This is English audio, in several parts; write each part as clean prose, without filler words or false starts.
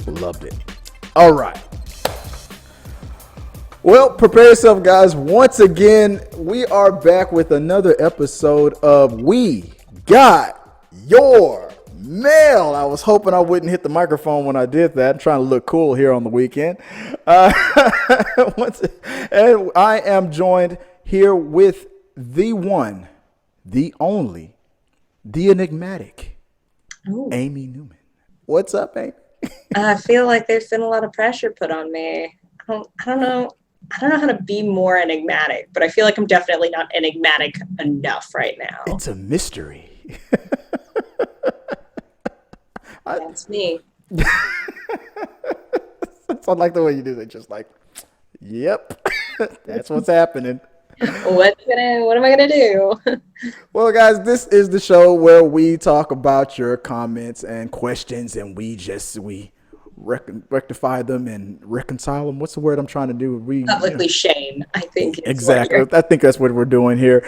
Loved it. All right. Well, prepare yourself, guys. Once again, we are back with another episode of We Got Your Mail. I was hoping I wouldn't hit the microphone when I did that. I'm trying to look cool here on the weekend. And I am joined here with the one, the only, the enigmatic, Amy Newman. What's up, Amy? I feel like there's been a lot of pressure put on me. I don't know how to be more enigmatic, but I feel like I'm definitely not enigmatic enough right now. It's a mystery. That's me. I like the way you do it. Just like, yep, that's what's happening. What am I gonna do? Well, guys, this is the show where we talk about your comments and questions, and we rectify them and reconcile them. What's the word I'm trying to do? Publicly shame, I think. Exactly. I think that's what we're doing here.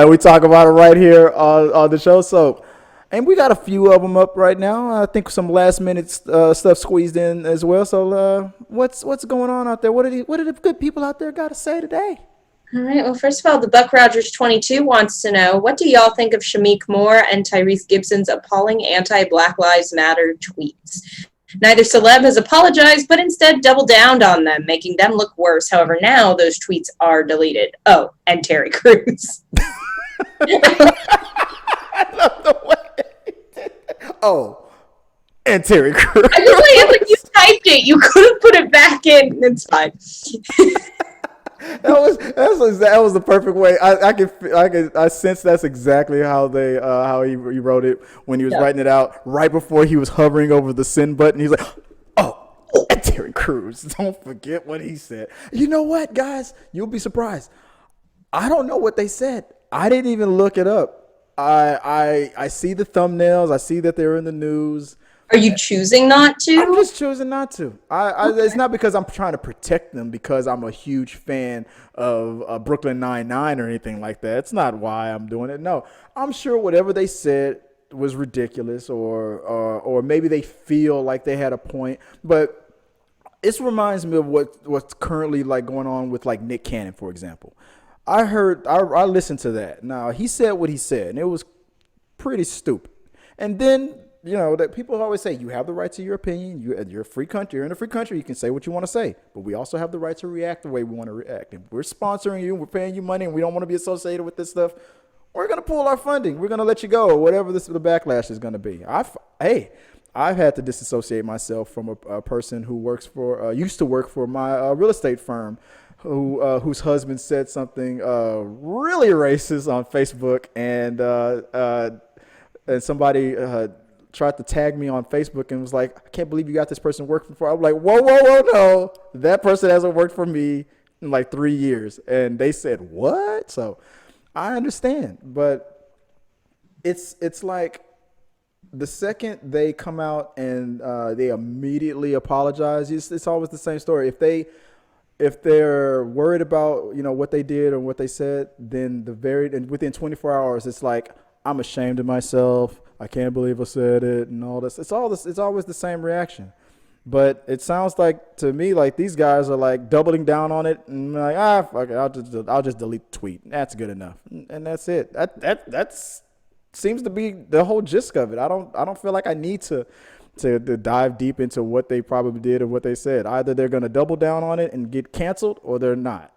We talk about it right here on the show. So, and we got a few of them up right now. I think some last minute stuff squeezed in as well. So, what's going on out there? What do the good people out there got to say today? All right. Well, first of all, the Buck Rogers 22 wants to know, what do y'all think of Shameik Moore and Tyrese Gibson's appalling anti-Black Lives Matter tweets? Neither celeb has apologized, but instead doubled down on them, making them look worse. However, now those tweets are deleted. Oh, and Terry Crews. I love the way. Oh, and Terry Crews. I just like you typed it. You could have put it back in. It's fine. That was the perfect way. I sense that's exactly how he wrote it when he was writing it out right before he was hovering over the send button. He's like, oh, and Terry Crews. Don't forget what he said. You know what, guys? You'll be surprised. I don't know what they said. I didn't even look it up. I see the thumbnails. I see that they're in the news. Are you choosing not to? I'm just choosing not to. Okay. It's not because I'm trying to protect them, because I'm a huge fan of Brooklyn Nine-Nine or anything like that. It's not why I'm doing it. No, I'm sure whatever they said was ridiculous, or maybe they feel like they had a point. But this reminds me of what's currently like going on with like Nick Cannon, for example. I listened to that. Now, he said what he said, and it was pretty stupid. And then, you know, that people always say you have the right to your opinion. You're a free country. You're in a free country. You can say what you want to say, but we also have the right to react the way we want to react. If we're sponsoring you, we're paying you money, and we don't want to be associated with this stuff, we're going to pull our funding. We're going to let you go, or whatever the backlash is going to be. I've had to disassociate myself from a person who used to work for my real estate firm, whose husband said something really racist on Facebook, and somebody tried to tag me on Facebook and was like, I can't believe you got this person working for. I'm like, whoa, no. That person hasn't worked for me in like 3 years. And they said, what? So I understand. But it's like the second they come out and they immediately apologize, it's always the same story. If they're worried about, you know, what they did or what they said, then within 24 hours, it's like, I'm ashamed of myself. I can't believe I said it and all this. It's always the same reaction. But it sounds like to me like these guys are like doubling down on it and like, fuck it, I'll just delete the tweet. That's good enough. And that's it. That seems to be the whole gist of it. I don't feel like I need to dive deep into what they probably did or what they said. Either they're going to double down on it and get canceled, or they're not.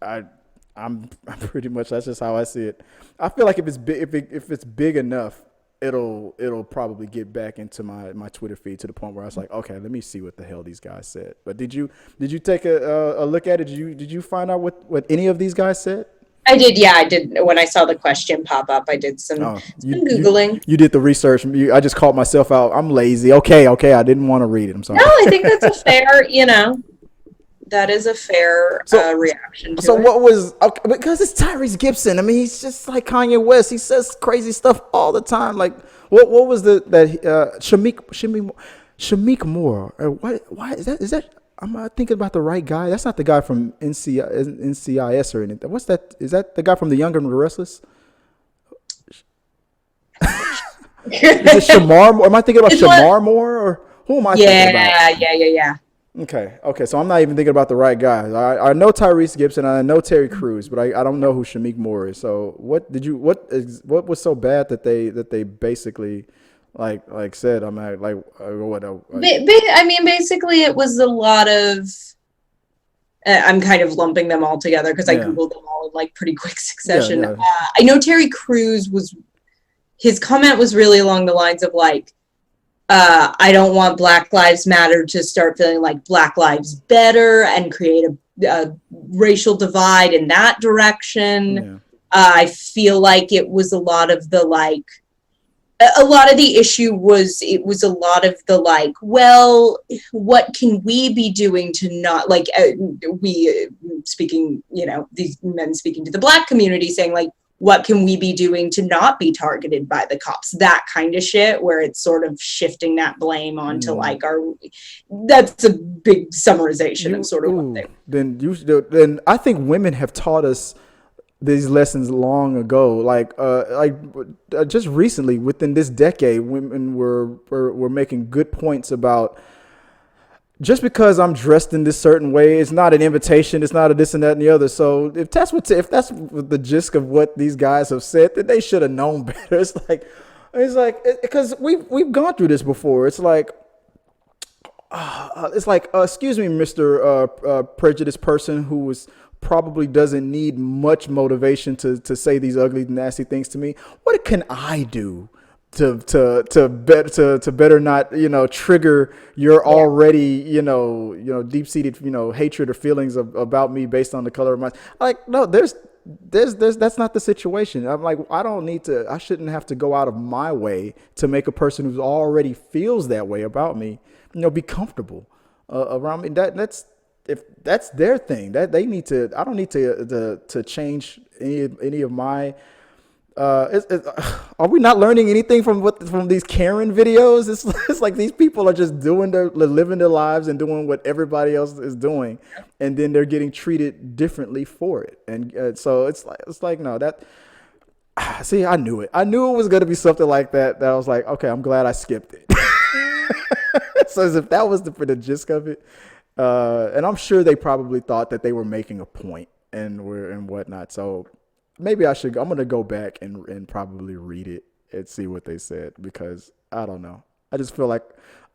I'm pretty much, that's just how I see it. I feel like if it's big enough, it'll probably get back into my Twitter feed to the point where I was like, okay, let me see what the hell these guys said. But did you take a look at it? Did you find out what any of these guys said? I did, yeah, I did. When I saw the question pop up, I did some Googling. You did the research. I just called myself out. I'm lazy. Okay, I didn't want to read it. I'm sorry. No, I think that's a fair, that is a fair reaction to it. So what was, because it's Tyrese Gibson. I mean, he's just like Kanye West. He says crazy stuff all the time. Like, what was Shameik Moore? Why is that? I'm not thinking about the right guy. That's not the guy from NCIS or anything. What's that? Is that the guy from The Young and the Restless? Is it Shamar Moore? Am I thinking about Shamar Moore? Or Who am I thinking about? Yeah. Okay. So I'm not even thinking about the right guys. I know Tyrese Gibson. I know Terry Crews, but I don't know who Shameik Moore is. So what was so bad that they basically like said I'm at, like what? I mean, basically, it was a lot of. I'm kind of lumping them all together because I googled them all in like pretty quick succession. Yeah. I know Terry Crews his comment was really along the lines of like, I don't want Black Lives Matter to start feeling like Black Lives Better and create a racial divide in that direction. Yeah. I feel like it was a lot of the like, a lot of the issue was, it was a lot of the like, well, what can we be doing to not like, speaking, you know, these men speaking to the Black community saying like, what can we be doing to not be targeted by the cops? That kind of shit, where it's sort of shifting that blame onto like that's a big summarization of sort of what they. Then I think women have taught us these lessons long ago. Like just recently, within this decade, women were making good points about. Just because I'm dressed in this certain way, it's not an invitation. It's not a this and that and the other. So if that's the gist of what these guys have said, then they should have known better. It's like because we've gone through this before. It's like excuse me, Mr. Prejudiced person who probably doesn't need much motivation to say these ugly, nasty things to me. What can I do to better not, you know, trigger your already, you know, deep-seated, you know, hatred or feelings about me based on the color of my, like, no, there's that's not the situation. I'm like, I shouldn't have to go out of my way to make a person who already feels that way about me, you know, be comfortable around me. If that's their thing, that they need to, I don't need to change any of my. Are we not learning anything from these Karen videos? It's like these people are just living their lives and doing what everybody else is doing, and then they're getting treated differently for it. And so it's like no, that. See, I knew it. I knew it was going to be something like that. That I was like, okay, I'm glad I skipped it. So as if that was the gist of it, and I'm sure they probably thought that they were making a point and whatnot. So. Maybe I'm going to go back and probably read it and see what they said, because I don't know. I just feel like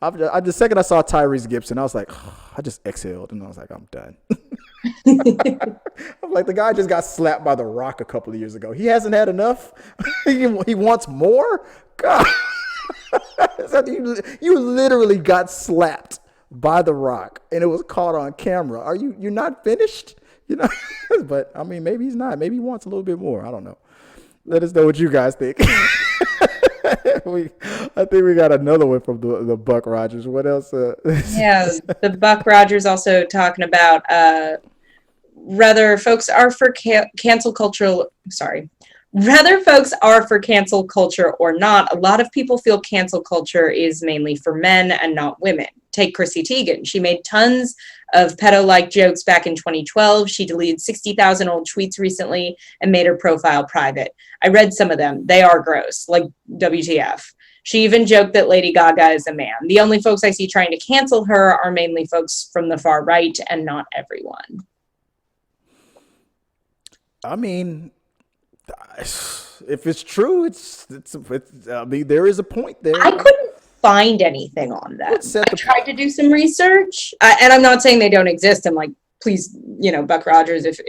the second I saw Tyrese Gibson, I was like, I just exhaled and I was like, I'm done. I'm like, the guy just got slapped by The Rock a couple of years ago. He hasn't had enough. He wants more. God, you literally got slapped by The Rock and it was caught on camera. You're not finished? You know, but I mean, maybe he's not. Maybe he wants a little bit more. I don't know. Let us know what you guys think. I think we got another one from the Buck Rogers. What else? Yeah, the Buck Rogers also talking about whether folks are for cancel culture. Whether folks are for cancel culture or not, a lot of people feel cancel culture is mainly for men and not women. Take Chrissy Teigen. She made tons of pedo-like jokes back in 2012. She deleted 60,000 old tweets recently and made her profile private. I read some of them. They are gross, like WTF. She even joked that Lady Gaga is a man. The only folks I see trying to cancel her are mainly folks from the far right and not everyone. I mean, if it's true, it's I mean, there is a point there. I couldn't find anything on them. I tried to do some research, and I'm not saying they don't exist. I'm like, please, you know, Buck Rogers, if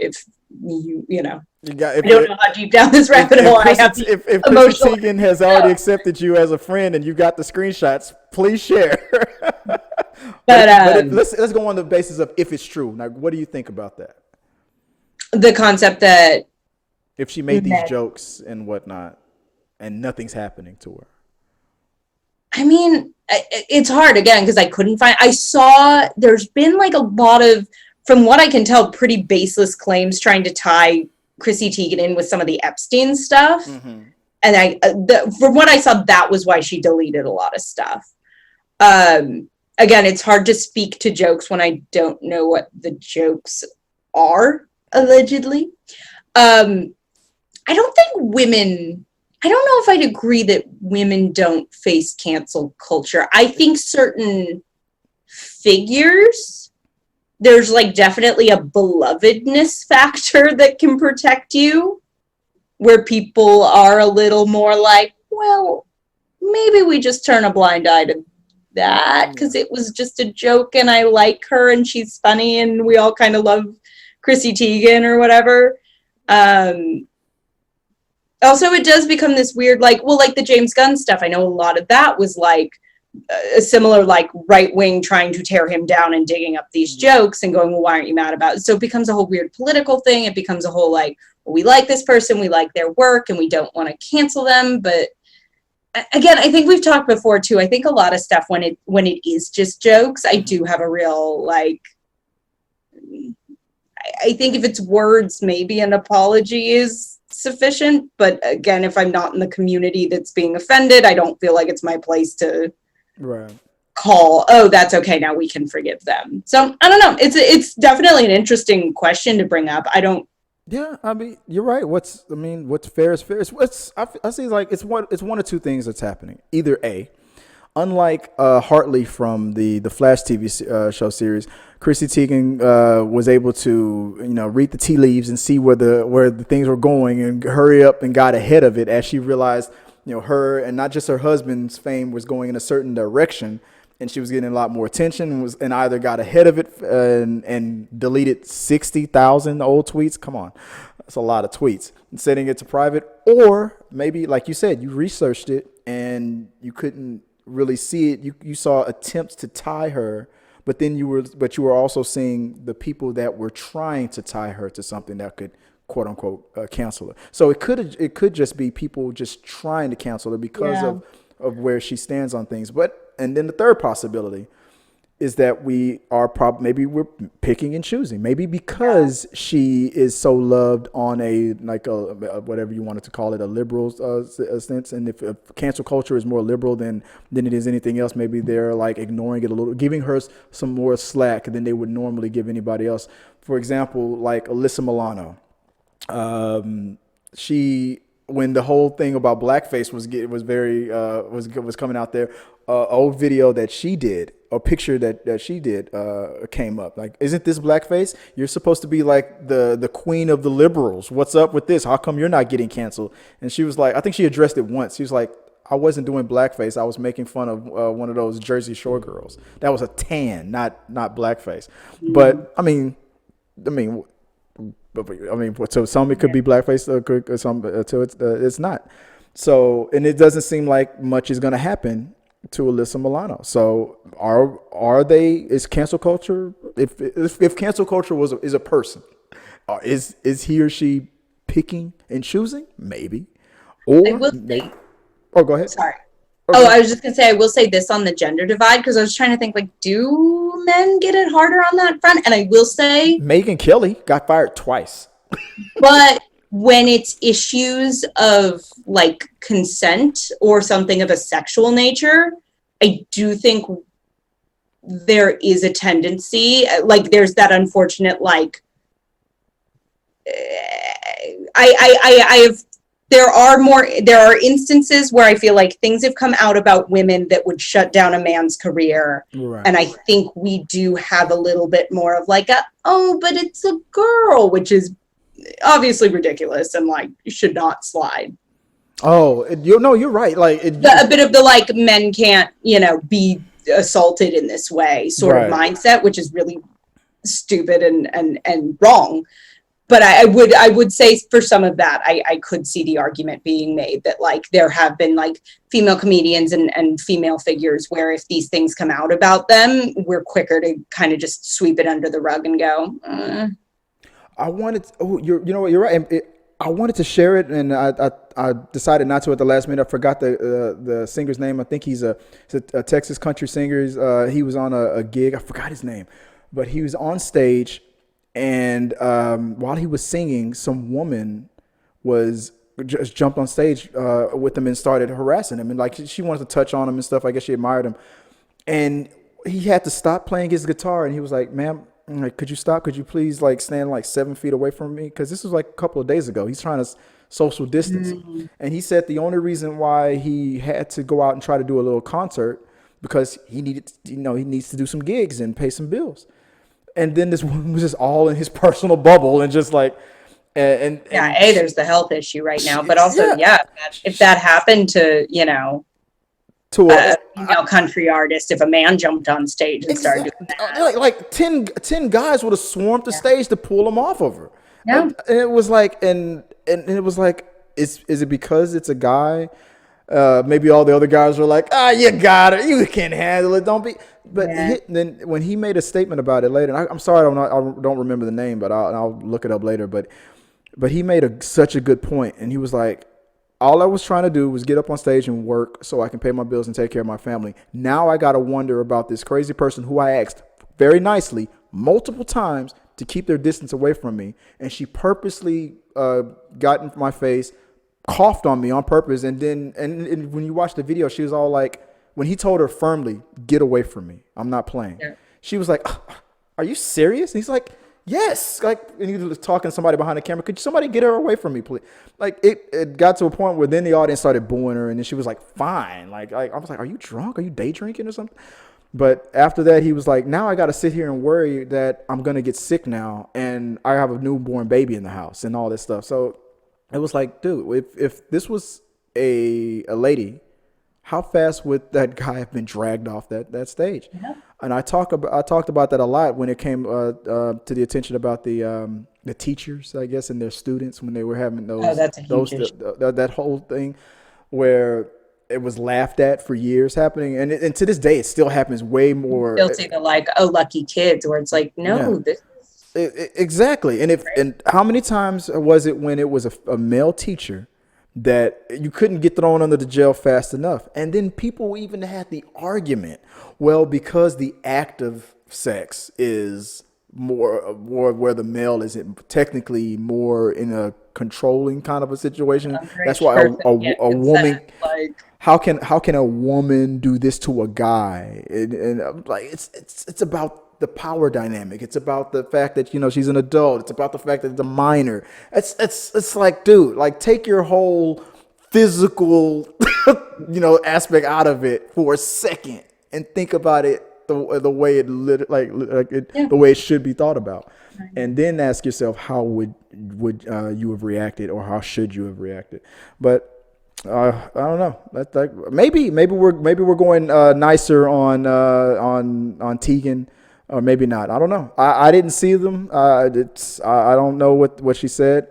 you know, I don't know how deep down this rabbit hole I have. If Chrissy Teigen has already accepted you as a friend and you got the screenshots, please share. but let's go on the basis of if it's true. Now, what do you think about that? The concept that if she made these jokes and whatnot, and nothing's happening to her. I mean, it's hard again because I saw there's been like a lot of, from what I can tell, pretty baseless claims trying to tie Chrissy Teigen in with some of the Epstein stuff. Mm-hmm. And from what I saw, that was why she deleted a lot of stuff. Again, it's hard to speak to jokes when I don't know what the jokes are, allegedly. I don't think women I don't know if I'd agree that women don't face cancel culture. I think certain figures, there's like definitely a belovedness factor that can protect you, where people are a little more like, well, maybe we just turn a blind eye to that because it was just a joke and I like her and she's funny and we all kind of love Chrissy Teigen or whatever. Also, it does become this weird, like, well, like the James Gunn stuff. I know a lot of that was like a similar, like, right wing trying to tear him down and digging up these jokes and going, well, why aren't you mad about it? So it becomes a whole weird political thing. It becomes a whole like, well, we like this person, we like their work, and we don't want to cancel them. But again, I think we've talked before too. I think a lot of stuff when it is just jokes, I do have a real like. I think if it's words, maybe an apology is sufficient. But again, if I'm not in the community that's being offended, I don't feel like it's my place to call, oh, that's okay, now we can forgive them. So I don't know. It's definitely an interesting question to bring up. Yeah, I mean, you're right. What's fair is fair. I see like it's one of two things that's happening. Either A, unlike Hartley from the Flash TV show series, Chrissy Teigen was able to read the tea leaves and see where the things were going and hurry up and got ahead of it as she realized her and not just her husband's fame was going in a certain direction, and she was getting a lot more attention and either got ahead of it and deleted 60,000 old tweets. Come on, that's a lot of tweets, and setting it to private, or maybe like you said, you researched it and you couldn't really see it. You saw attempts to tie her, but then you were also seeing the people that were trying to tie her to something that could quote unquote cancel her. So it could just be people just trying to cancel her because of where she stands on things. And then the third possibility is that maybe we're picking and choosing. Maybe because she is so loved on a whatever you wanted to call it, a liberal sense. And if cancel culture is more liberal than it is anything else, maybe they're like ignoring it a little, giving her some more slack than they would normally give anybody else. For example, like Alyssa Milano. When the whole thing about blackface was coming out there, old video that she did, a picture that she did came up. Like, isn't this blackface? You're supposed to be like the queen of the liberals. What's up with this? How come you're not getting canceled? And she was like, I think she addressed it once. She was like, I wasn't doing blackface. I was making fun of one of those Jersey Shore girls. That was a tan, not blackface. But I mean, so some it could be blackface, some it's not. So, and it doesn't seem like much is going to happen to Alyssa Milano. So, is cancel culture? If cancel culture is a person, is he or she picking and choosing? Maybe. Or maybe. Oh, go ahead. Sorry. I was just going to say, I will say this on the gender divide, because I was trying to think, like, do men get it harder on that front? And I will say... Megyn Kelly got fired twice. But when it's issues of, like, consent or something of a sexual nature, I do think there is a tendency, like, there's that unfortunate, like... There are instances where I feel like things have come out about women that would shut down a man's career. Right. And I think we do have a little bit more of like but it's a girl, which is obviously ridiculous and like should not slide. Oh, you're right. Like a bit of the like men can't, be assaulted in this way sort of mindset, which is really stupid and wrong. But I would say for some of that, I could see the argument being made that like there have been like female comedians and female figures where if these things come out about them, we're quicker to kind of just sweep it under the rug and go. You're right. I wanted to share it, and I decided not to at the last minute. I forgot the singer's name. I think he's a Texas country singer. He was on a gig. I forgot his name, but he was on stage. And while he was singing, some woman just jumped on stage with him and started harassing him. And like she wanted to touch on him and stuff. I guess she admired him. And he had to stop playing his guitar. And he was like, ma'am, I'm like, could you stop? Could you please like stand like 7 feet away from me? Because this was like a couple of days ago. He's trying to social distance. And he said the only reason why he had to go out and try to do a little concert because he needed, he needs to do some gigs and pay some bills. And then this woman was just all in his personal bubble and just like, there's the health issue right now, but also, if that happened to, to a female country artist, if a man jumped on stage and started doing that. Like 10 guys would have swarmed the stage to pull him off of her. Yeah. And it was like, and it was like, is it because it's a guy? Maybe all the other guys were like, you got it. You can handle it. Don't be. But then when he made a statement about it later, and I'm sorry, I don't remember the name, but I'll look it up later. But he made such a good point. And he was like, all I was trying to do was get up on stage and work so I can pay my bills and take care of my family. Now I got to wonder about this crazy person who I asked very nicely multiple times to keep their distance away from me. And she purposely got in my face, coughed on me on purpose. And then and when you watch the video, she was all like, when he told her firmly, get away from me, I'm not playing. Yeah. She was like, are you serious? And he's like, yes. Like, and he was talking to somebody behind the camera. Could somebody get her away from me, please? Like, it got to a point where then the audience started booing her, and then she was like, fine. Like I was like, are you drunk? Are you day drinking or something? But after that, he was like, now I got to sit here and worry that I'm going to get sick now, and I have a newborn baby in the house and all this stuff. So it was like, dude, if this was a lady, how fast would that guy have been dragged off that stage? Yeah. And I talked about that a lot when it came to the attention about the teachers, I guess, and their students when they were having that whole thing where it was laughed at for years happening, and to this day it still happens way more. Still see the lucky kids, where it's like, no, this is exactly. And how many times was it when it was a male teacher that you couldn't get thrown under the jail fast enough? And then people even had the argument, well, because the act of sex is more where the male is technically more in a controlling kind of a situation. That's why a woman, how can a woman do this to a guy? And like it's about the power dynamic. It's about the fact that she's an adult. It's about the fact that it's a minor. It's like, dude, like take your whole physical aspect out of it for a second and think about it the way the way it should be thought about, and then ask yourself how would you have reacted, or how should you have reacted. But I don't know. That's like maybe we're going nicer on Teigen. Or maybe not. I don't know. I didn't see them. I don't know what she said.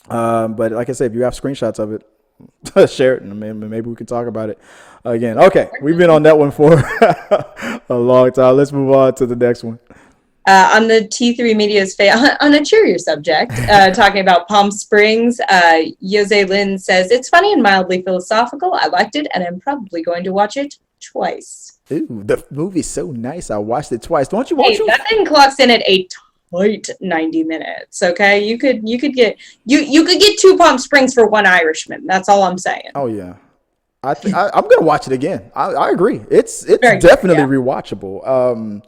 But like I said, if you have screenshots of it, share it, and maybe we can talk about it again. Okay, we've been on that one for a long time. Let's move on to the next one. On the T3 Media's on a cheerier subject, talking about Palm Springs, Yoze Lynn says, it's funny and mildly philosophical. I liked it, and I'm probably going to watch it twice. Ooh, the movie's so nice. I watched it twice. Don't you watch it? That thing clocks in at a tight 90 minutes. Okay, you could get 2 Palm Springs for 1 Irishman. That's all I'm saying. Oh yeah, I'm gonna watch it again. I agree. It's definitely rewatchable.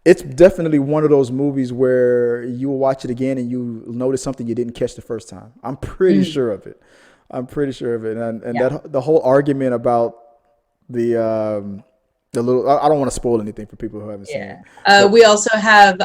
It's definitely one of those movies where you will watch it again and you notice something you didn't catch the first time. I'm pretty sure of it. And that the whole argument about the little, I don't want to spoil anything for people who haven't seen it. We also have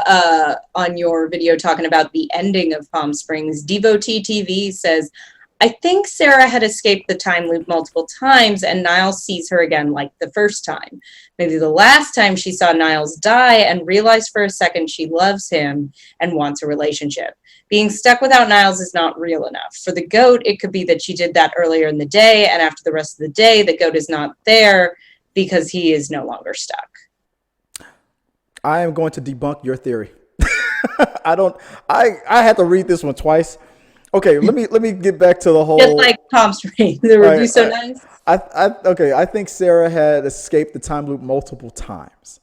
on your video talking about the ending of Palm Springs, devoteetv says, I think Sara had escaped the time loop multiple times and Nyles sees her again like the first time. Maybe the last time she saw Nyles die and realized for a second she loves him and wants a relationship. Being stuck without Nyles is not real enough. For the goat, it could be that she did that earlier in the day, and after the rest of the day, the goat is not there because he is no longer stuck. I am going to debunk your theory. I had to read this one twice. Okay, let me get back to the whole. Just like Palm Springs, the review's so nice. I think Sara had escaped the time loop multiple times.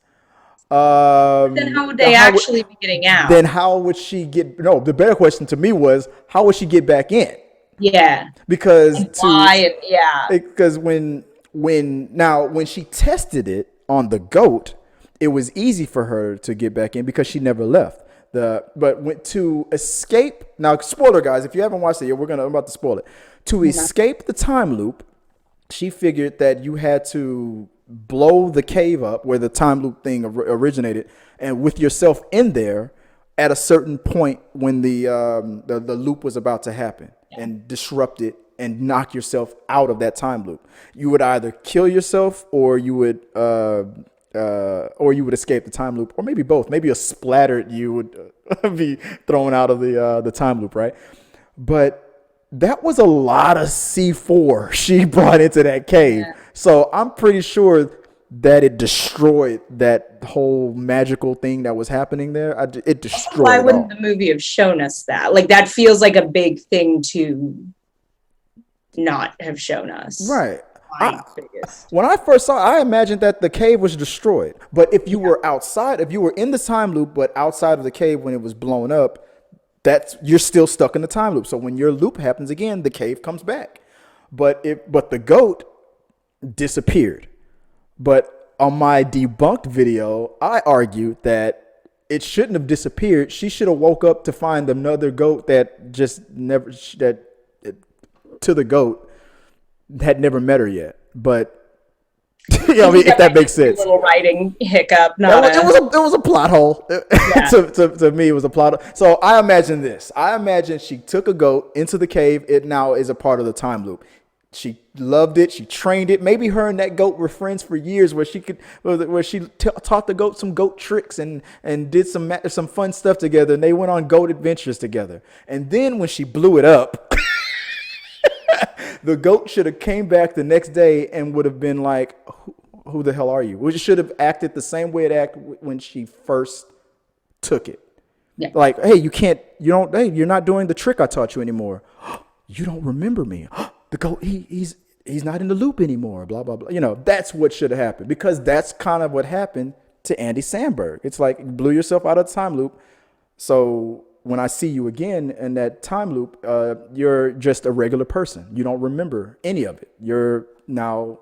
Then how would they actually be getting out? Then how would she get? No, the better question to me was, how would she get back in? Yeah. Because because when she tested it on the goat, it was easy for her to get back in because she never left. To escape, now spoiler guys, if you haven't watched it yet, I'm about to spoil it. To escape the time loop, she figured that you had to blow the cave up where the time loop thing originated, and with yourself in there at a certain point when the loop was about to happen, and disrupt it and knock yourself out of that time loop. You would either kill yourself or you would escape the time loop, or maybe both. Maybe a splattered you would be thrown out of the time loop, right? But that was a lot of C4 she brought into that cave. Yeah. So I'm pretty sure that it destroyed that whole magical thing that was happening there. It destroyed Why wouldn't the movie have shown us that? Like, that feels like a big thing to not have shown us. Right. When I first saw it, I imagined that the cave was destroyed. But if you were outside, if you were in the time loop, but outside of the cave when it was blown up, you're still stuck in the time loop. So when your loop happens again, the cave comes back. But the goat disappeared. But on my debunked video, I argued that it shouldn't have disappeared. She should have woke up to find another goat that just never to the goat had never met her yet. But if that makes sense. A little writing hiccup. It was a plot hole. Yeah. to me, it was a plot hole. So I imagine this. I imagine she took a goat into the cave. It now is a part of the time loop. She loved it. She trained it. Maybe her and that goat were friends for years, where she taught the goat some goat tricks and did some fun stuff together. And they went on goat adventures together. And then when she blew it up, the goat should have came back the next day and would have been like, who the hell are you? Which should have acted the same way it acted when she first took it. Yeah. Like, hey, you're not doing the trick I taught you anymore. You don't remember me. The goat, he's not in the loop anymore. Blah, blah, blah. That's what should have happened, because that's kind of what happened to Andy Samberg. It's like you blew yourself out of the time loop. So when I see you again in that time loop, you're just a regular person. You don't remember any of it. You're now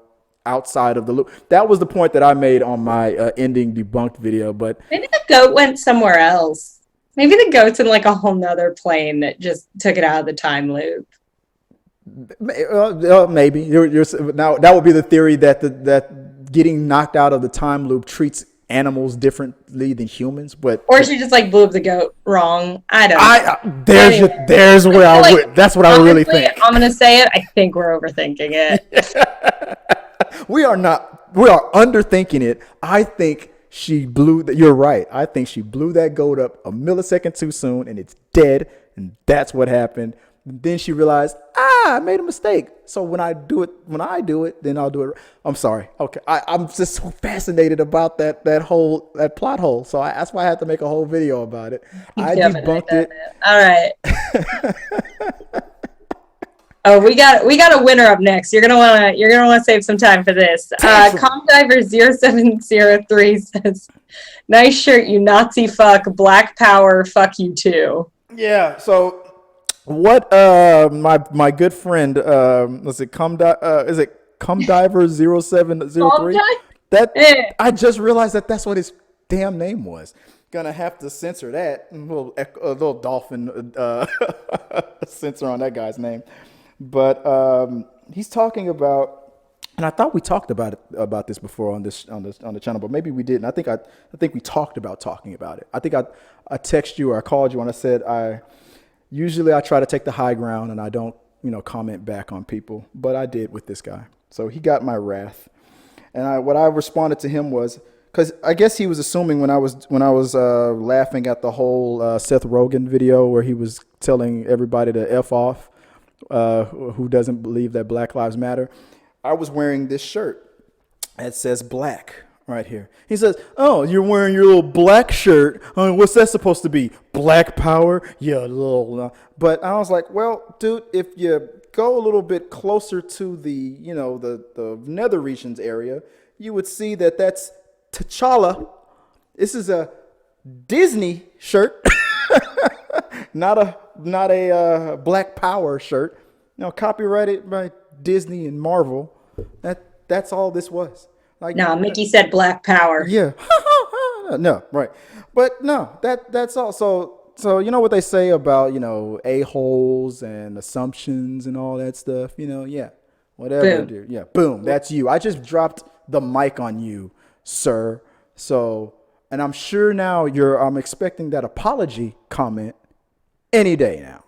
outside of the loop. That was the point that I made on my ending debunked video. But maybe the goat went somewhere else. Maybe the goat's in like a whole nother plane that just took it out of the time loop. Maybe now that would be the theory that getting knocked out of the time loop treats animals differently than humans, or she just like blew up the goat wrong. I don't know. There's where I would. That's what I really think. I'm gonna say it. I think we're overthinking it. We are not. We are underthinking it. I think she blew that. You're right. I think she blew that goat up a millisecond too soon, and it's dead. And that's what happened. Then she realized, I made a mistake. So when I do it, then I'll do it. I'm sorry. Okay. I'm just so fascinated about that plot hole. So that's why I had to make a whole video about it. I debunked it. All right. Oh, we got a winner up next. You're gonna wanna save some time for this. Comdiver0703 says, "Nice shirt, you Nazi fuck. Black power. Fuck you too." Yeah. So. What my good friend is it Comdiver0703? I just realized that that's what his damn name was. Gonna have to censor that. A little dolphin censor on that guy's name. But he's talking about, and I thought we talked about this before on the channel, but maybe we didn't. I think we talked about talking about it. I think I texted you or I called you and I said Usually I try to take the high ground and I don't, comment back on people, but I did with this guy. So he got my wrath. And what I responded to him was, because I guess he was assuming when I was laughing at the whole Seth Rogen video where he was telling everybody to F off, who doesn't believe that Black Lives Matter, I was wearing this shirt that says black. Right here. He says, "Oh, you're wearing your little black shirt. What's that supposed to be? Black power?" Yeah, little. But I was like, "Well, dude, if you go a little bit closer to the nether regions area, you would see that that's T'Challa. This is a Disney shirt, not a Black Power shirt. Copyrighted by Disney and Marvel. That's all this was." Like, no, Mickey said Black Power. Yeah. no, right. But no, that's all. So you know what they say about, a-holes and assumptions and all that stuff, yeah. Whatever, Boom. dude. Yeah, boom. That's you. I just dropped the mic on you, sir. So, and I'm sure now I'm expecting that apology comment any day now.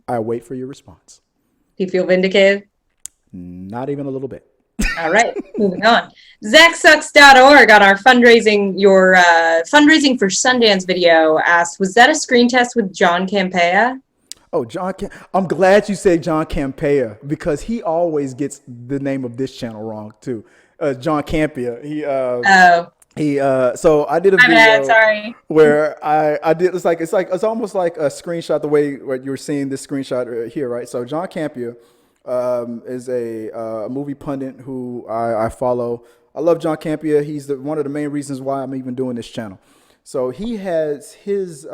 I wait for your response. Do you feel vindicated? Not even a little bit. All right, moving on. Zachsucksdotorg on our fundraising for Sundance video asked, was that a screen test with John Campea? Oh, I'm glad you said John Campea, because he always gets the name of this channel wrong too. John Campea. So I did a video where I did, it's almost like a screenshot, the way what you're seeing this screenshot here, right? So John Campea is a movie pundit who I follow. I love John Campea. He's one of the main reasons why I'm even doing this channel. So he has his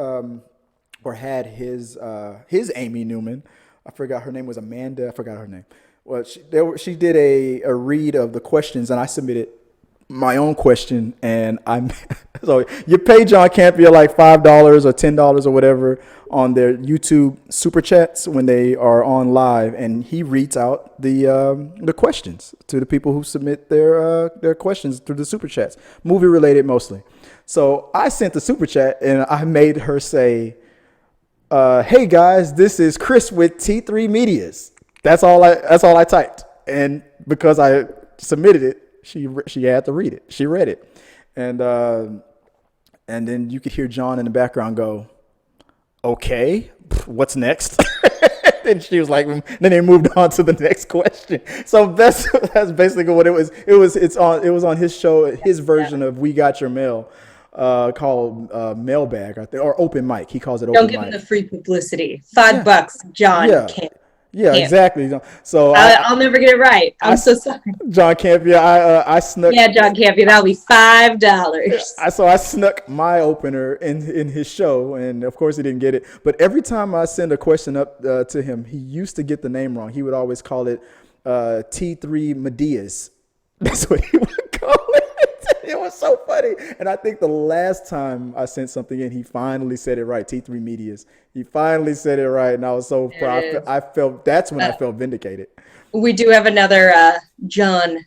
Amy Newman. I forgot her name was Amanda. I forgot her name. Well, she did a read of the questions, and I submitted my own question, and so you pay John Campea like $5 or $10 or whatever on their YouTube super chats when they are on live, and he reads out the questions to the people who submit their questions through the super chats, movie related mostly. So I sent the super chat and I made her say, "Hey guys, this is Chris with T3 Medias." That's all I typed, and because I submitted it, she had to read it. She read it, and then you could hear John in the background go, "Okay, what's next?" And she was like, then they moved on to the next question. So that's basically what it was. It was on his show, his version of We Got Your Mail, called Mailbag, I think, or Open Mic. He calls it Open Mic. Don't give him the free publicity. $5, John Campea. Yeah, exactly. So I'll never get it right. I'm so sorry. John Campea, I snuck. Yeah, John Campea, that'll be $5. So I snuck my opener in his show, and of course he didn't get it. But every time I send a question up to him, he used to get the name wrong. He would always call it T3 Medias. That's what he would call it. It was so funny. And I think the last time I sent something in, he finally said it right. T3 Medias. He finally said it right, and I was so proud. I felt that's when I felt vindicated. We do have another John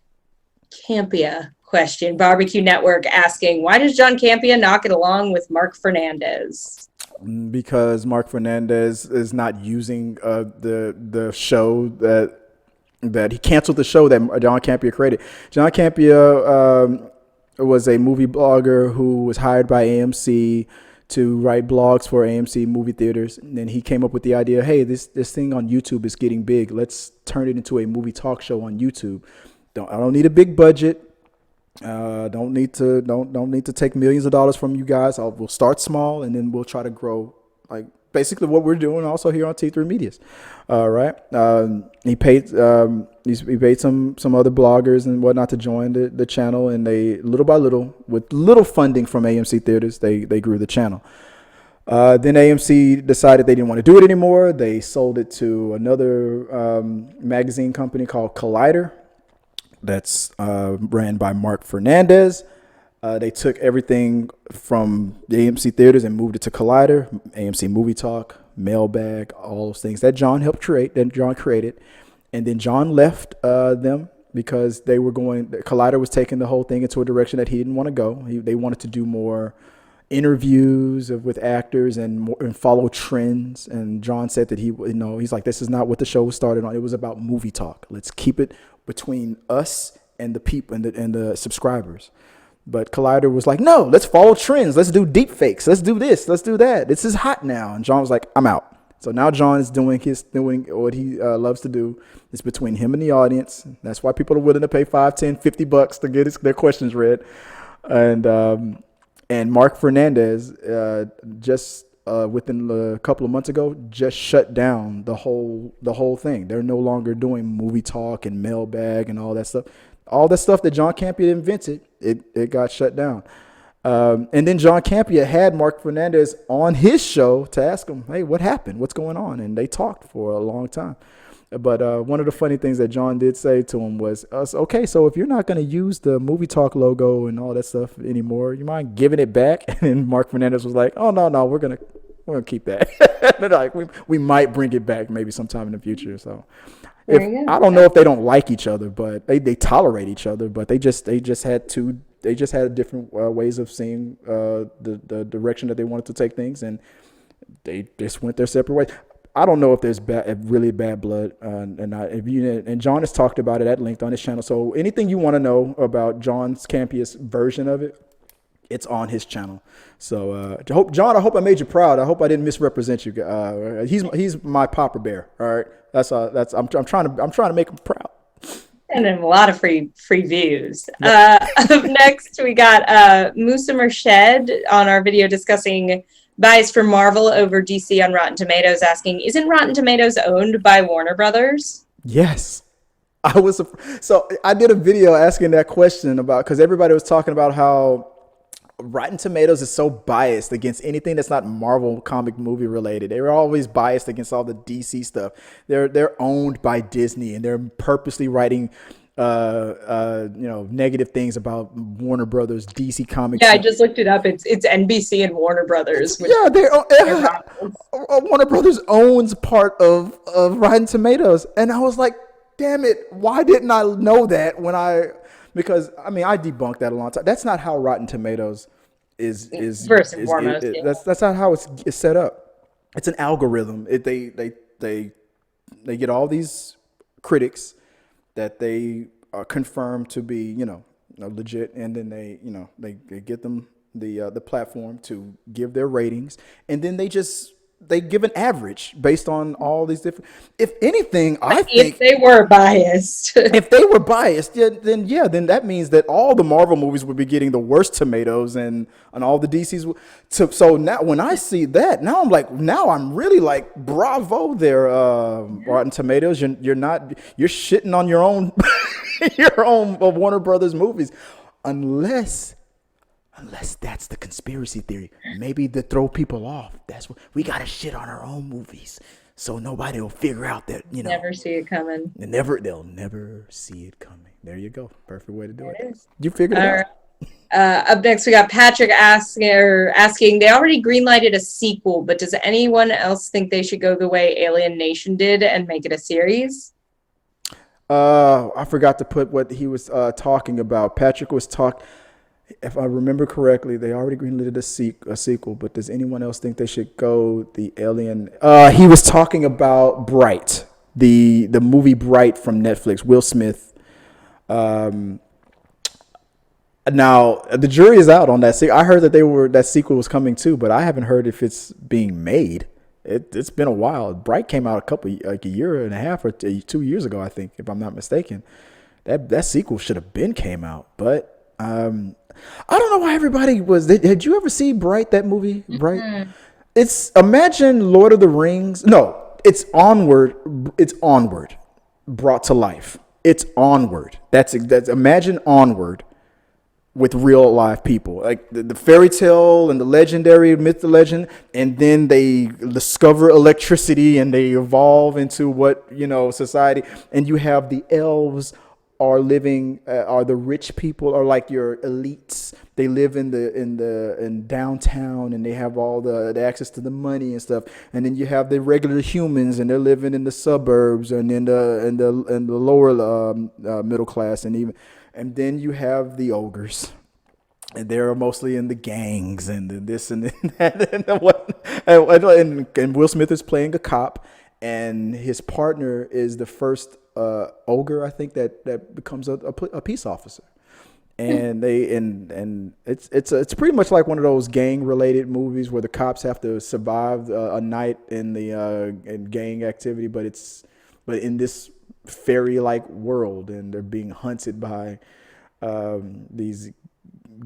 Campea question. BBQ Network asking, why does John Campea not get along with Mark Fernandez? Because Mark Fernandez is not using the show that he canceled the show that John Campea created. John Campea was a movie blogger who was hired by AMC to write blogs for AMC movie theaters. And then he came up with the idea, hey, this thing on YouTube is getting big. Let's turn it into a movie talk show on YouTube. I don't need a big budget. Don't need to take millions of dollars from you guys. We'll start small, and then we'll try to grow, like basically what we're doing also here on T3 Medias. Right. He paid some other bloggers and whatnot to join the channel, and they little by little, with little funding from AMC theaters, they grew the channel. Then AMC decided they didn't want to do it anymore. They sold it to another magazine company called Collider that's ran by Mark Fernandez. They took everything from the AMC theaters and moved it to Collider, AMC Movie Talk, Mailbag, all those things that John helped create, that John created. And then John left them because Collider was taking the whole thing into a direction that he didn't want to go. They wanted to do more interviews with actors and follow trends. And John said that he's like, this is not what the show was started on. It was about movie talk. Let's keep it between us and the people and the subscribers. But Collider was like, no, let's follow trends. Let's do deep fakes. Let's do this. Let's do that. This is hot now. And John was like, I'm out. So now John is doing what he loves to do. It's between him and the audience. That's why people are willing to pay $5, $10, $50 to get their questions read. And Mark Fernandez just within a couple of months ago just shut down the whole thing. They're no longer doing movie talk and mailbag and all that stuff. All the stuff that John Campea invented, it got shut down. And then John Campea had Mark Fernandez on his show to ask him, hey, what happened? What's going on? And they talked for a long time. But one of the funny things that John did say to him was, okay, so if you're not going to use the Movie Talk logo and all that stuff anymore, you mind giving it back? And Mark Fernandez was like, oh, no, we're going to keep that. Like, we might bring it back maybe sometime in the future. So I don't know if they don't like each other, but they tolerate each other, but they just had different ways of seeing the direction that they wanted to take things, and they just went their separate ways. I don't know if there's really bad blood, and John has talked about it at length on his channel. So anything you want to know about John Campea's version of it, it's on his channel. So John, I hope I made you proud. I hope I didn't misrepresent you. He's my Papa Bear. All right, I'm trying to make him proud. And a lot of free views. Up next, we got Musa Murshed on our video discussing bias for Marvel over DC on Rotten Tomatoes, asking, isn't Rotten Tomatoes owned by Warner Brothers? Yes. So I did a video asking that question because everybody was talking about how Rotten Tomatoes is so biased against anything that's not Marvel comic movie related. They were always biased against all the DC stuff. They're owned by Disney, and they're purposely writing negative things about Warner Brothers DC Comics. Yeah, I just looked it up. It's NBC and Warner Brothers. Warner Brothers owns part of Rotten Tomatoes, and I was like, damn it, why didn't I know that because I debunked that a long time. That's not how Rotten Tomatoes is first and foremost. That's not how it's set up. It's an algorithm. They get all these critics that they confirm to be legit, and then they get them the platform to give their ratings, and then they give an average based on all these different. If anything, I think if they were biased, then that means that all the Marvel movies would be getting the worst tomatoes, and all the DCs. So now when I see that, I'm really like, bravo there, Rotten Tomatoes. You're shitting on your own Warner Brothers movies, unless that's the conspiracy theory. Maybe to throw people off. That's what we gotta shit on our own movies, so nobody will figure out that never see it coming. They'll never see it coming. There you go. Perfect way to do it. You figured it out. Up next, we got Patrick asking. They already greenlighted a sequel, but does anyone else think they should go the way Alien Nation did and make it a series? I forgot to put what he was talking about. Patrick was talking. If I remember correctly, they already greenlit a sequel, but does anyone else think they should go the Alien? He was talking about Bright, the movie Bright from Netflix, Will Smith. Now the jury is out on that. I heard that sequel was coming too, but I haven't heard if it's being made. It's been a while. Bright came out a year and a half or 2 years ago, I think, if I'm not mistaken. That sequel should have been came out, but I don't know why everybody was. Did you ever see Bright? That movie, Bright. Mm-hmm. It's imagine Lord of the Rings. No, it's Onward. It's Onward, brought to life. It's Onward. That's imagine Onward with real live people, like the fairy tale and the legendary myth, the legend, and then they discover electricity and they evolve into what society. And you have the elves. Are the rich people, are like your elites. They live in downtown, and they have all the access to the money and stuff. And then you have the regular humans, and they're living in the suburbs and in the lower middle class, and then you have the ogres, and they're mostly in the gangs and this and that and what. And Will Smith is playing a cop, and his partner is the first ogre, I think, that becomes a peace officer, and it's pretty much like one of those gang related movies where the cops have to survive a night in the in gang activity, but in this fairy like world, and they're being hunted by these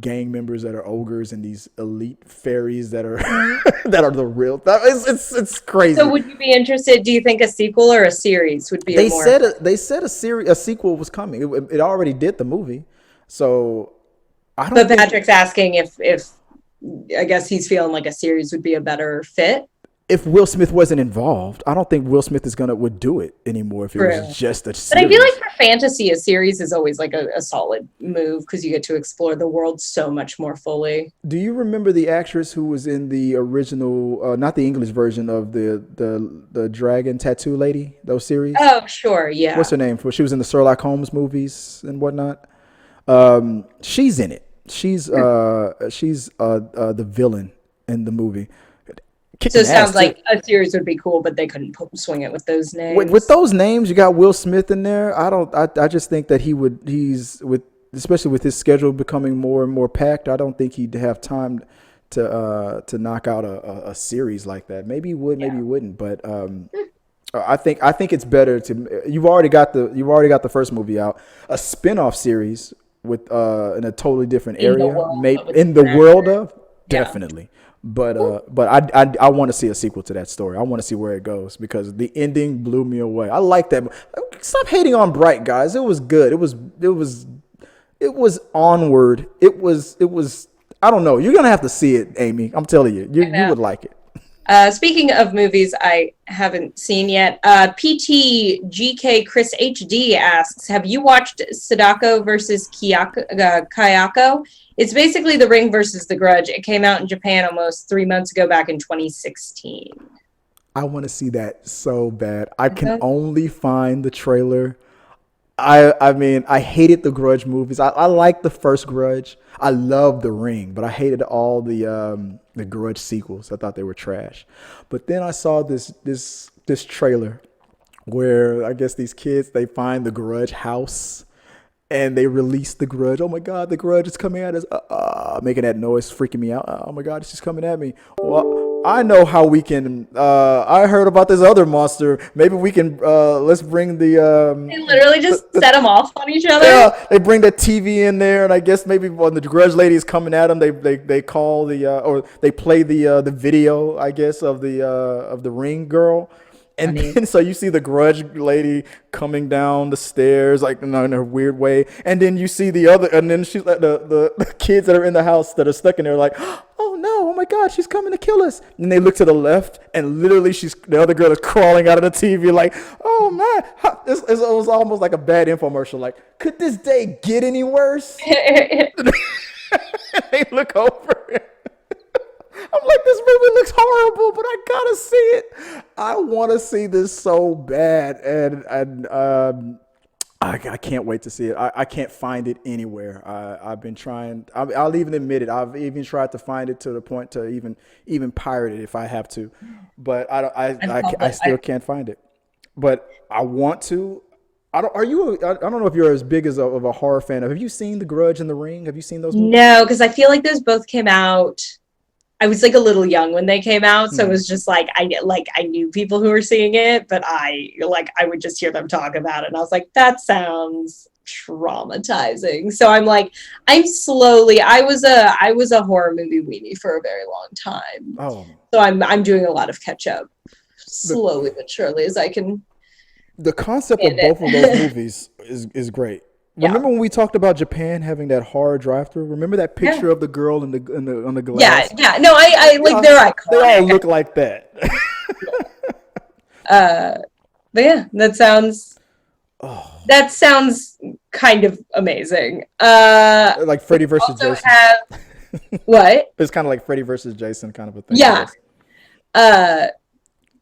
gang members that are ogres and these elite fairies that are that are the real. It's crazy. So would you be interested? Do you think a sequel or a series would be? They said a sequel was coming. It already did the movie, so I don't. But Patrick's asking if I guess he's feeling like a series would be a better fit. if Will Smith wasn't involved, I don't think Will Smith would do it anymore if it was just a series. But I feel like for fantasy, a series is always like a solid move because you get to explore the world so much more fully. Do you remember the actress who was in the original, not the English version of the dragon tattoo lady, those series? Oh, sure, yeah. What's her name? She was in the Sherlock Holmes movies and whatnot. She's in it. She's the villain in the movie. So it sounds like a series would be cool, but they couldn't swing it with those names. With those names, you got Will Smith in there. I just think that especially with his schedule becoming more and more packed, I don't think he'd have time to knock out a series like that. Maybe he would, maybe he wouldn't. But I think it's better to. You've already got the first movie out. A spin-off series with in a totally different area, in the world of definitely. But I want to see a sequel to that story. I want to see where it goes because the ending blew me away. I like that. Stop hating on Bright, guys. It was good. It was onward. It was. I don't know. You're gonna have to see it, Amy. I'm telling you, you would like it. Speaking of movies I haven't seen yet, PTGKChrisHD asks, have you watched Sadako versus Kayako? It's basically the Ring Versus The Grudge. It came out in Japan almost 3 months ago, back in 2016. I want to see that so bad. I can only find the trailer. I mean, I hated the Grudge movies. I liked the first Grudge. I loved The Ring, but I hated all the Grudge sequels. I thought they were trash. But then I saw this trailer where I guess these kids, they find the Grudge house and they release the Grudge. Oh my God, the Grudge is coming at us. Making that noise, freaking me out. Oh my God, it's just coming at me. Well, I know how we can. I heard about this other monster. Maybe we can. Let's bring the. They literally just set them off on each other. Yeah, they bring the TV in there, and I guess maybe when the Grudge lady is coming at them, they call or they play the video, I guess, of the Ring girl. And then, so you see the Grudge lady coming down the stairs, like in a weird way. And then you see and then she's like the kids that are in the house that are stuck in there, like, oh no, oh my God, she's coming to kill us. And they look to the left, and literally the other girl is crawling out of the TV, like, oh man, it was almost like a bad infomercial. Like, could this day get any worse? They look over. I'm like, this movie looks horrible, but I gotta see it. I want to see this so bad, and I can't wait to see it. I can't find it anywhere. I've been trying. I'll even admit it. I've even tried to find it to the point to even pirate it if I have to, but I still can't find it. But I want to. I don't know if you're as big as of a horror fan. Have you seen The Grudge and The Ring? Have you seen those movies? No, because I feel like those both came out. I was like a little young when they came out, so it was just like I knew people who were seeing it, but I would just hear them talk about it, and I was like, that sounds traumatizing. So I was a horror movie weenie for a very long time. Oh, so I'm doing a lot of catch up, slowly but surely as I can. The concept of both of those movies is great. Yeah. Remember when we talked about Japan having that horror drive-through? Remember that picture of the girl on the glass? Yeah. No, I like they're iconic. They all look like that. But yeah, that sounds kind of amazing. Like Freddy versus Jason. What? It's kind of like Freddy versus Jason kind of a thing. Yeah.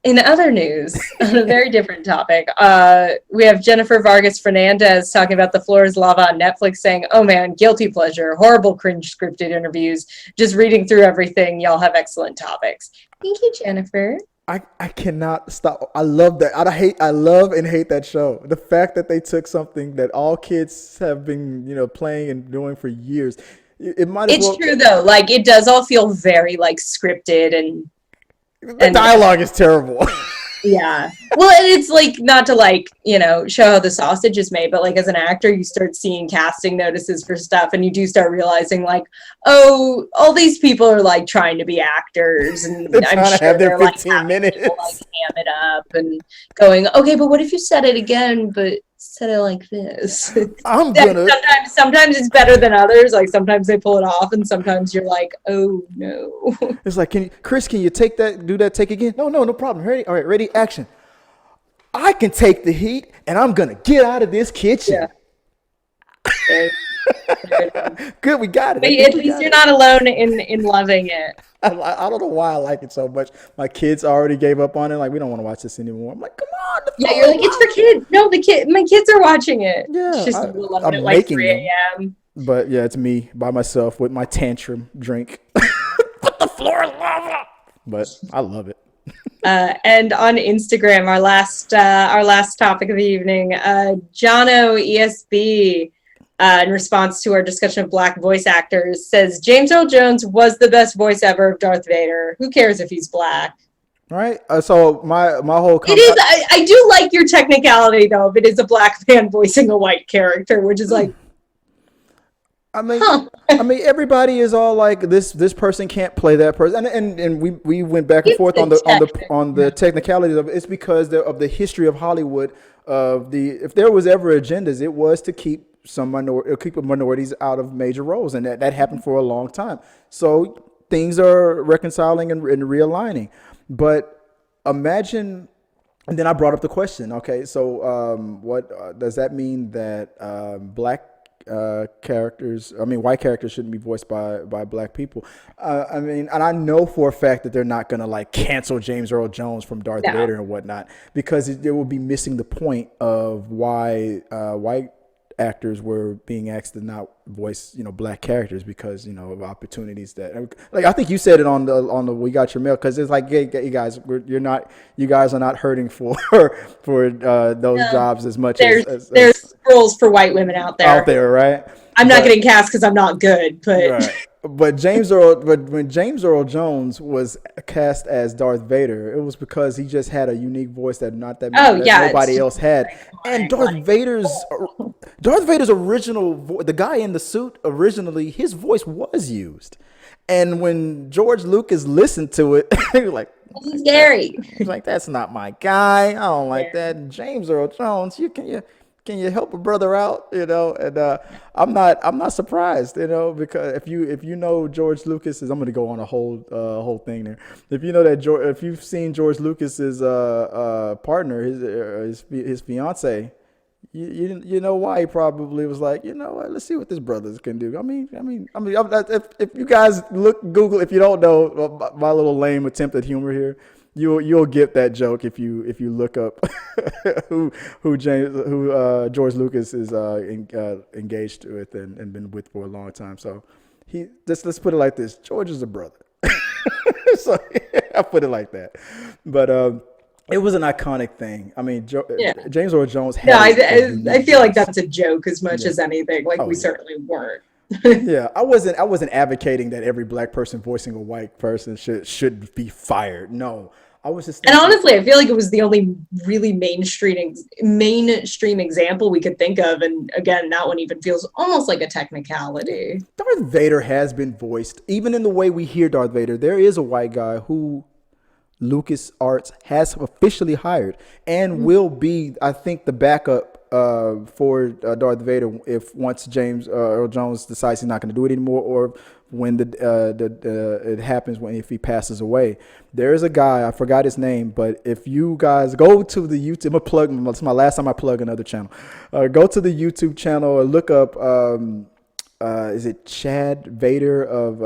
In other news, on a very different topic, we have Jennyfer Vargas-Fernandez talking about The Floor is Lava on Netflix, saying, oh man, guilty pleasure, horrible cringe scripted interviews, just reading through everything, y'all have excellent topics. Thank you, Jennyfer. I cannot stop. I love that. I love and hate that show. The fact that they took something that all kids have been, playing and doing for years. It's true though. Like it does all feel very like scripted and the dialogue is terrible. Yeah. Well, and it's like not to show how the sausage is made, but like as an actor, you start seeing casting notices for stuff and you do start realizing like, oh, all these people are like trying to be actors and I'm sure to have their 15 minutes. Ham it up and going, okay, but what if you said it again, but said it like this. I'm gonna. Sometimes it's better than others. Like sometimes they pull it off, and sometimes you're like, oh no. It's like, Chris, can you take that? Do that take again? No problem. Ready? All right, ready? Action. I can take the heat, and I'm gonna get out of this kitchen. Yeah. Good, we got it. But at least you're not alone in loving it. I don't know why I like it so much. My kids already gave up on it. Like, we don't want to watch this anymore. I'm like, come on. Yeah, you're like, it's for kids. No, my kids are watching it. Yeah, it's just I'm at like 3 a.m. But yeah, it's me by myself with my tantrum drink. Put the floor in lava. But I love it. And on Instagram, our last topic of the evening, Jono ESB, in response to our discussion of Black voice actors, says James Earl Jones was the best voice ever of Darth Vader. Who cares if he's Black? Right. So my whole it is. I do like your technicality though. If it is a Black man voicing a white character, which is like. I mean, everybody is all like this person can't play that person, and we went back and forth on the technicalities of it. It's because of the history of Hollywood. If there was ever agendas, it was to keep minorities out of major roles, and that happened for a long time. So things are reconciling and realigning. But imagine, and then I brought up the question. Okay, so what does that mean that Black characters, white characters shouldn't be voiced by Black people? And I know for a fact that they're not gonna like cancel James Earl Jones from Darth Vader and whatnot, because it would be missing the point of why white actors were being asked to not voice Black characters because of opportunities that, like, I think you said it on the We Got Your Mail, because it's like, hey guys, you guys are not hurting for those jobs as much as there's roles for white women out there, right? I'm not getting cast because I'm not good, but right. But when James Earl Jones was cast as Darth Vader, it was because he just had a unique voice that nobody else had. And Darth Vader's original the guy in the suit originally, his voice was used. And when George Lucas listened to it, he was like, this is scary. He's like, that's not my guy. I don't like that. And James Earl Jones, can you help a brother out? And I'm not surprised, because if you know George Lucas's, I'm gonna go on a whole thing there. If you know that if you've seen George Lucas's partner, his fiance, you know why he probably was like, what, let's see what this brother can do. I mean, if you guys Google, if you don't know my little lame attempt at humor here, you'll get that joke if you look up who George Lucas is engaged with and been with for a long time. So let's put it like this: George is a brother. So I put it like that. But it was an iconic thing. I mean, James Earl Jones had. No, I feel like that's a joke as much as anything. Like we certainly weren't. Yeah, I wasn't advocating that every Black person voicing a white person should be fired. No, I was just. And honestly, I feel like it was the only really mainstream example we could think of, and again, that one even feels almost like a technicality. Darth Vader has been voiced, even in the way we hear Darth Vader. There is a white guy who LucasArts has officially hired and will be, I think, the backup for Darth Vader once James Earl Jones decides he's not going to do it anymore, or when it happens if he passes away. There is a guy, I forgot his name, but if you guys go to the YouTube, I'm gonna plug. It's my last time I plug another channel. Go to the YouTube channel or look up. Is it Chad Vader of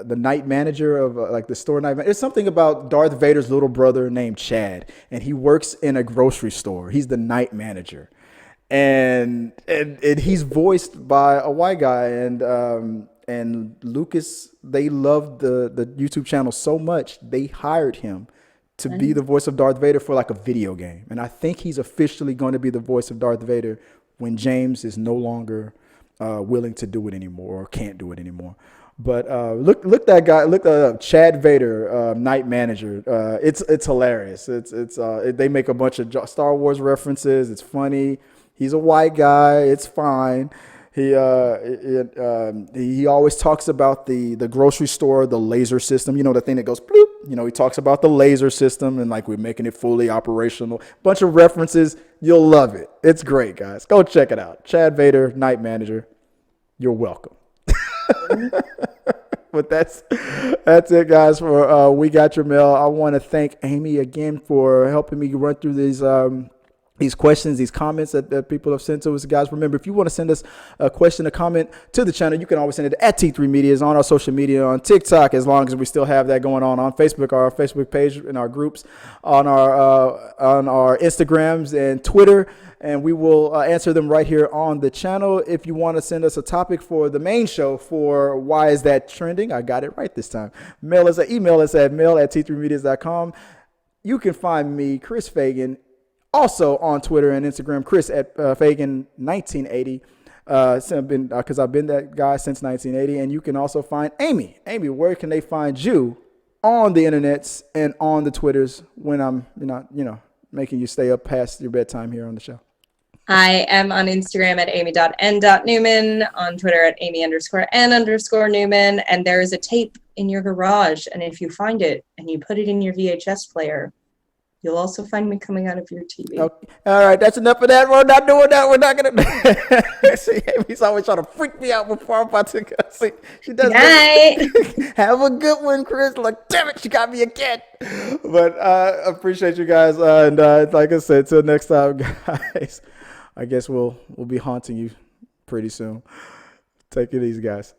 the night manager of like the store night manager? It's something about Darth Vader's little brother named Chad, and he works in a grocery store. He's the night manager, and he's voiced by a white guy. And Lucas, they loved the YouTube channel so much they hired him to be the voice of Darth Vader for like a video game. And I think he's officially going to be the voice of Darth Vader when James is no longer willing to do it anymore or can't do it anymore. But look that guy, look Chad Vader, night manager. It's hilarious. They make a bunch of Star Wars references. It's funny. He's a white guy. It's fine. He always talks about the grocery store, the laser system. The thing that goes bloop. He talks about the laser system and like we're making it fully operational. Bunch of references. You'll love it. It's great, guys. Go check it out. Chad Vader, Night Manager. You're welcome. But that's it, guys, for We Got Your Mail. I want to thank Amy again for helping me run through these questions, these comments that people have sent to us. Guys, remember, if you want to send us a question, a comment to the channel, you can always send it at T3 Media. It's on our social media, on TikTok, as long as we still have that going on Facebook, our Facebook page, in our groups, on our Instagrams and Twitter. And we will answer them right here on the channel. If you want to send us a topic for the main show for Why Is That Trending, I got it right this time. Email us at mail@t3medias.com. You can find me, Chris Fagan, also on Twitter and Instagram, Chris at Fagan1980. Because I've been that guy since 1980. And you can also find Amy. Amy, where can they find you on the internets and on the Twitters when I'm not, making you stay up past your bedtime here on the show? I am on Instagram at amy.n.newman, on Twitter at amy_n_Newman, and there is a tape in your garage, and if you find it and you put it in your VHS player, you'll also find me coming out of your TV. Okay. All right, that's enough of that. We're not doing that. We're not going to. See, Amy's always trying to freak me out before I'm about to go. See, she does. Have a good one, Chris. Like, damn it, she got me again. But I appreciate you guys. And like I said, till next time, guys, I guess we'll be haunting you pretty soon. Take it easy, guys.